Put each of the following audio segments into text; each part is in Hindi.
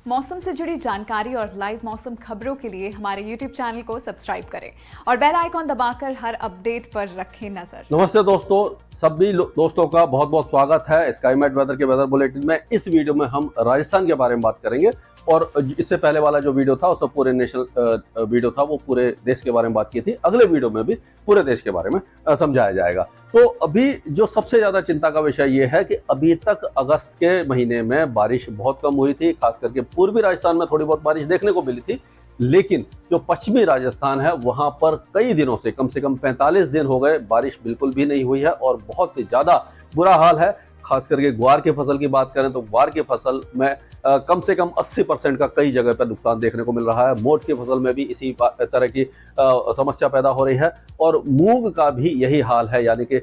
मौसम से जुड़ी जानकारी और लाइव मौसम खबरों के लिए हमारे YouTube चैनल को सब्सक्राइब करें और बेल आइकॉन दबाकर हर अपडेट पर रखें नजर। नमस्ते दोस्तों, सभी दोस्तों का बहुत बहुत स्वागत है स्काईमेट वेदर के वेदर बुलेटिन में। इस वीडियो में हम राजस्थान के बारे में बात करेंगे और इससे पहले वाला जो वीडियो था उसमें पूरे नेशनल वीडियो था, वो पूरे देश के बारे में बात की थी। अगले वीडियो में भी पूरे देश के बारे में समझाया जाएगा। तो अभी जो सबसे ज्यादा चिंता का विषय ये है कि अभी तक अगस्त के महीने में बारिश बहुत कम हुई थी, खास करके पूर्वी राजस्थान में थोड़ी बहुत बारिश देखने को मिली थी, लेकिन जो पश्चिमी राजस्थान है वहां पर कई दिनों से कम 45 दिन हो गए बारिश बिल्कुल भी नहीं हुई है और बहुत ही ज्यादा बुरा हाल है। खास करके ग्वार की फसल की बात करें तो ग्वार की फसल में कम से कम 80% का कई जगह पर नुकसान देखने को मिल रहा है। मोठ की फसल में भी इसी तरह की समस्या पैदा हो रही है और मूंग का भी यही हाल है, यानी कि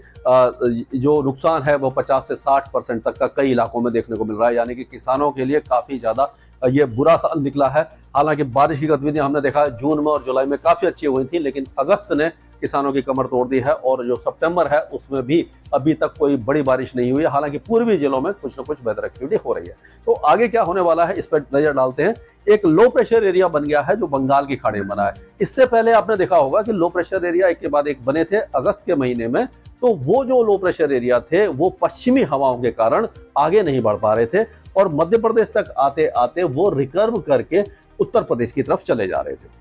जो नुकसान है वो 50 से 60% तक का कई इलाकों में देखने को मिल रहा है। यानी कि किसानों के लिए काफी ज्यादा ये बुरा साल निकला है। हालांकि बारिश की गतिविधियां हमने देखा जून में और जुलाई में काफी अच्छी हुई थी, लेकिन अगस्त ने किसानों की कमर तोड़ दी है और जो सितंबर है उसमें भी अभी तक कोई बड़ी बारिश नहीं हुई है। हालांकि पूर्वी जिलों में कुछ न कुछ वेदर एक्टिविटी हो रही है। तो आगे क्या होने वाला है इस पर नजर डालते हैं। एक लो प्रेशर एरिया बन गया है जो बंगाल की खाड़ी में बना है। इससे पहले आपने देखा होगा कि लो प्रेशर एरिया एक के बाद एक बने थे अगस्त के महीने में, तो वो जो लो प्रेशर एरिया थे वो पश्चिमी हवाओं के कारण आगे नहीं बढ़ पा रहे थे और मध्य प्रदेश तक आते आते वो रिकर्व करके उत्तर प्रदेश की तरफ चले जा रहे थे।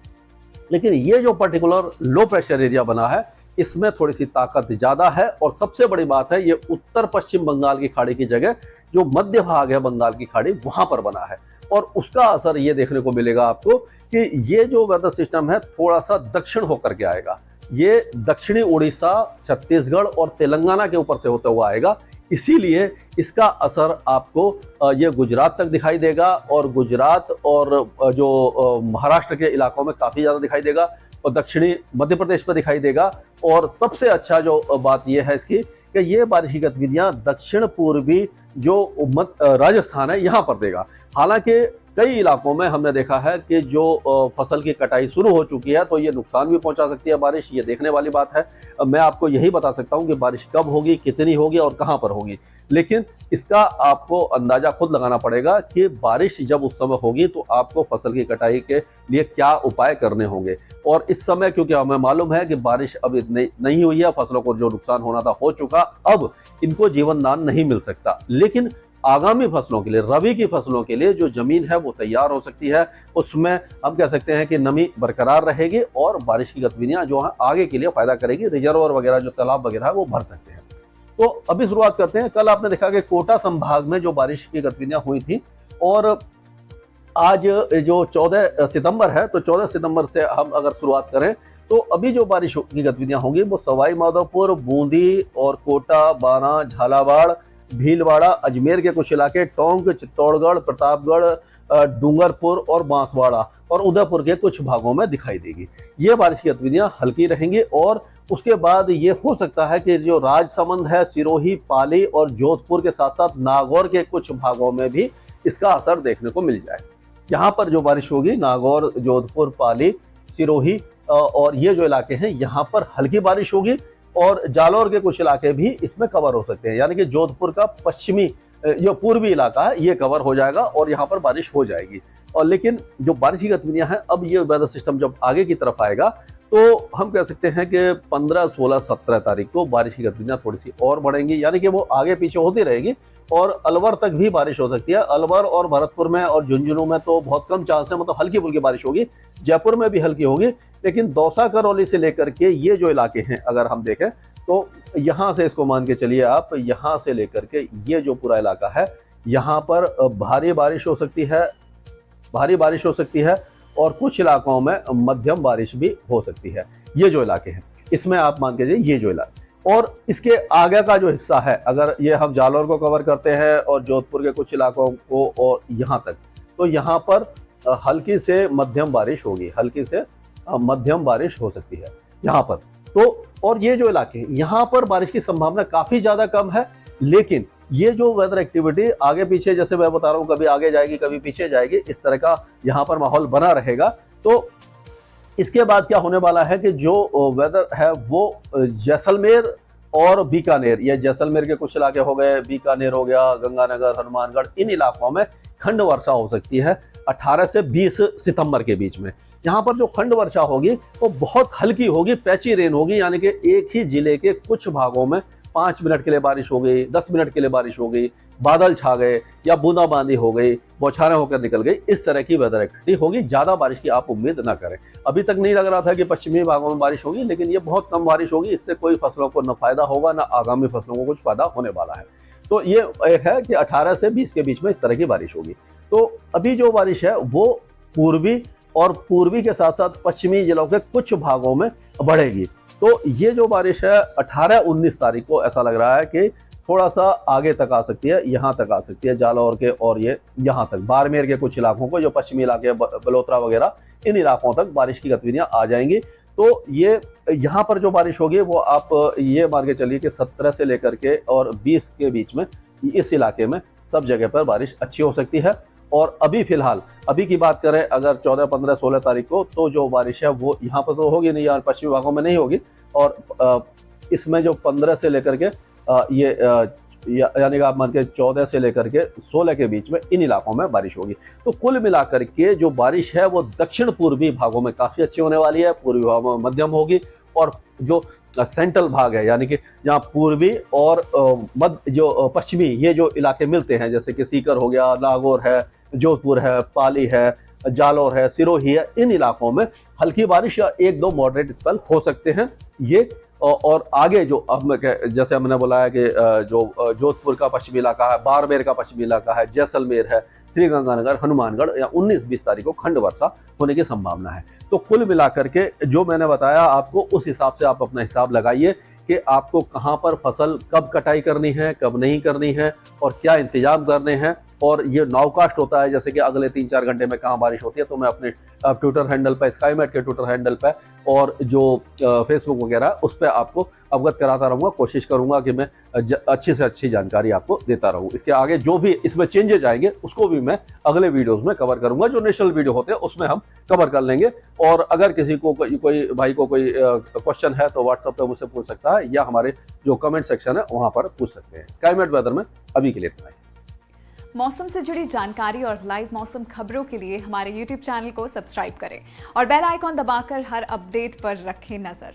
लेकिन ये जो पर्टिकुलर लो प्रेशर एरिया बना है इसमें थोड़ी सी ताकत ज्यादा है और सबसे बड़ी बात है ये उत्तर पश्चिम बंगाल की खाड़ी की जगह जो मध्य भाग है बंगाल की खाड़ी वहां पर बना है और उसका असर ये देखने को मिलेगा आपको कि ये जो वेदर सिस्टम है थोड़ा सा दक्षिण होकर के आएगा। ये दक्षिणी उड़ीसा, छत्तीसगढ़ और तेलंगाना के ऊपर से होता हुआ आएगा, इसीलिए इसका असर आपको ये गुजरात तक दिखाई देगा और गुजरात और जो महाराष्ट्र के इलाकों में काफी ज्यादा दिखाई देगा और दक्षिणी मध्य प्रदेश पर दिखाई देगा। और सबसे अच्छा जो बात यह है इसकी कि ये बारिश की गतिविधियां दक्षिण पूर्वी जो राजस्थान है यहाँ पर देगा। हालांकि कई इलाकों में हमने देखा है कि जो फसल की कटाई शुरू हो चुकी है तो ये नुकसान भी पहुंचा सकती है बारिश, ये देखने वाली बात है। मैं आपको यही बता सकता हूं कि बारिश कब होगी, कितनी होगी और कहां पर होगी, लेकिन इसका आपको अंदाजा खुद लगाना पड़ेगा कि बारिश जब उस समय होगी तो आपको फसल की कटाई के लिए क्या उपाय करने होंगे। और इस समय क्योंकि हमें मालूम है कि बारिश अब नहीं हुई है, फसलों को जो नुकसान होना था हो चुका, अब इनको जीवन दान नहीं मिल सकता, लेकिन आगामी फसलों के लिए, रबी की फसलों के लिए जो जमीन है वो तैयार हो सकती है, उसमें हम कह सकते हैं कि नमी बरकरार रहेगी और बारिश की गतिविधियां जो है आगे के लिए फायदा करेगी। रिजर्वर वगैरह जो तालाब वगैरह है वो भर सकते हैं। तो अभी शुरुआत करते हैं। कल आपने देखा कि कोटा संभाग में जो बारिश की गतिविधियां हुई थी और आज जो 14 सितंबर है तो 14 सितंबर से हम अगर शुरुआत करें तो अभी जो बारिश की गतिविधियां होंगी वो सवाई माधोपुर, बूंदी और कोटा, बाना, झालावाड़, भीलवाड़ा, अजमेर के कुछ इलाके, टोंक, चित्तौड़गढ़, प्रतापगढ़, डूंगरपुर और बांसवाड़ा और उदयपुर के कुछ भागों में दिखाई देगी। ये बारिश की गतिविधियां हल्की रहेंगी और उसके बाद ये हो सकता है कि जो राजसमंद है, सिरोही, पाली और जोधपुर के साथ साथ नागौर के कुछ भागों में भी इसका असर देखने को मिल जाए। यहाँ पर जो बारिश होगी नागौर, जोधपुर, पाली, सिरोही और ये जो इलाके हैं यहाँ पर हल्की बारिश होगी और जालौर के कुछ इलाके भी इसमें कवर हो सकते हैं। यानी कि जोधपुर का पश्चिमी जो पूर्वी इलाका है ये कवर हो जाएगा और यहाँ पर बारिश हो जाएगी। और लेकिन जो बारिश की गतिविधियां हैं अब ये वेदर सिस्टम जब आगे की तरफ आएगा तो हम कह सकते हैं कि 15, 16, 17 तारीख को बारिश की गतिविधियां थोड़ी सी और बढ़ेंगी, यानी कि वो आगे पीछे होती रहेगी और अलवर तक भी बारिश हो सकती है। अलवर और भरतपुर में और झुंझुनू में तो बहुत कम चांस है, मतलब हल्की फुल्की बारिश होगी। जयपुर में भी हल्की होगी, लेकिन दौसा, करौली से लेकर के ये जो इलाके हैं अगर हम देखें तो यहाँ से इसको मान के चलिए आप, यहाँ से लेकर के ये जो पूरा इलाका है यहाँ पर भारी बारिश हो सकती है और कुछ इलाकों में मध्यम बारिश भी हो सकती है। ये जो इलाके हैं इसमें आप मान के जाइए ये जो इलाके, और इसके आगे का जो हिस्सा है अगर ये हम जालौर को कवर करते हैं और जोधपुर के कुछ इलाकों को और यहाँ तक, तो यहाँ पर हल्की से मध्यम बारिश होगी, हल्की से मध्यम बारिश हो सकती है यहाँ पर। तो और ये जो इलाके यहाँ पर बारिश की संभावना काफी ज्यादा कम है, लेकिन ये जो वेदर एक्टिविटी आगे पीछे, जैसे मैं बता रहा हूँ, कभी आगे जाएगी कभी पीछे जाएगी, इस तरह का यहाँ पर माहौल बना रहेगा। तो इसके बाद क्या होने वाला है कि जो वेदर है वो जैसलमेर और बीकानेर, ये जैसलमेर के कुछ इलाके हो गए, बीकानेर हो गया, गंगानगर, हनुमानगढ़, इन इलाकों में खंड वर्षा हो सकती है। 18 से 20 सितंबर के बीच में। यहाँ पर जो खंड वर्षा होगी वो बहुत हल्की होगी, पैची रेन होगी, यानी कि एक ही जिले के कुछ भागों में 5 मिनट के लिए बारिश हो गई, 10 मिनट के लिए बारिश हो गई, बादल छा गए या बूंदाबांदी हो गई, बौछारें होकर निकल गई, इस तरह की वेदर एक्टिविटी होगी। ज़्यादा बारिश की आप उम्मीद ना करें। अभी तक नहीं लग रहा था कि पश्चिमी भागों में बारिश होगी, लेकिन ये बहुत कम बारिश होगी। इससे कोई फसलों को न फायदा होगा, न आगामी फसलों को कुछ फायदा होने वाला है। तो ये एक है कि 18 से 20 के बीच में इस तरह की बारिश होगी। तो अभी जो बारिश है वो पूर्वी के साथ साथ पश्चिमी जिलों के कुछ भागों में बढ़ेगी। तो ये जो बारिश है 18-19 तारीख को ऐसा लग रहा है कि थोड़ा सा आगे तक आ सकती है, यहाँ तक आ सकती है, जालौर के और ये यहाँ तक बाड़मेर के कुछ इलाकों को, जो पश्चिमी इलाके बलोत्रा वगैरह, इन इलाकों तक बारिश की गतिविधियां आ जाएंगी। तो ये यहाँ पर जो बारिश होगी वो आप ये मान के चलिए कि 17 से लेकर के और 20 के बीच में इस इलाके में सब जगह पर बारिश अच्छी हो सकती है। और अभी फिलहाल अभी की बात करें अगर 14, 15, 16 तारीख को, तो जो बारिश है वो यहाँ पर तो होगी नहीं, यार पश्चिमी भागों में नहीं होगी। और इसमें जो 15 से लेकर के यानी कि आप मान के 14 से लेकर के 16 के बीच में इन इलाकों में बारिश होगी। तो कुल मिलाकर के जो बारिश है वो दक्षिण पूर्वी भागों में काफ़ी अच्छी होने वाली है, पूर्वी भागों में मध्यम होगी, और जो सेंट्रल भाग है यानी कि जहाँ पूर्वी और जो पश्चिमी ये जो इलाके मिलते हैं, जैसे कि सीकर हो गया, नागौर है, जोधपुर है, पाली है, जालौर है, सिरोही है, इन इलाकों में हल्की बारिश या 1-2 मॉडरेट स्पेल हो सकते हैं ये। और आगे जो अब जैसे हमने बोला है कि जो जोधपुर का पश्चिमी इलाका है, बाड़मेर का पश्चिमी इलाका है, जैसलमेर है, श्रीगंगानगर, हनुमानगढ़, या 19-20 तारीख को खंड वर्षा होने की संभावना है। तो कुल मिलाकर के जो मैंने बताया आपको, उस हिसाब से आप अपना हिसाब लगाइए कि आपको कहाँ पर फसल कब कटाई करनी है, कब नहीं करनी है, और क्या इंतजाम करने हैं। और ये नाउकास्ट होता है, जैसे कि अगले 3-4 घंटे में कहाँ बारिश होती है, तो मैं अपने ट्विटर हैंडल पर, स्काईमेट के ट्विटर हैंडल पर और जो फेसबुक वगैरह उस पर आपको अवगत कराता रहूँगा। कोशिश करूँगा कि मैं अच्छी से अच्छी जानकारी आपको देता रहूँ। इसके आगे जो भी इसमें चेंजेज आएंगे उसको भी मैं अगले वीडियोज़ में कवर करूँगा। जो नेशनल वीडियो होते हैं उसमें हम कवर कर लेंगे। और अगर किसी को कोई भाई को कोई क्वेश्चन है तो व्हाट्सएप पर मुझसे पूछ सकता है, या हमारे जो कमेंट सेक्शन है वहाँ पर पूछ सकते हैं। स्काईमेट वेदर में अभी के लिए इतना ही। मौसम से जुड़ी जानकारी और लाइव मौसम खबरों के लिए हमारे YouTube चैनल को सब्सक्राइब करें और बेल आइकॉन दबाकर हर अपडेट पर रखें नजर।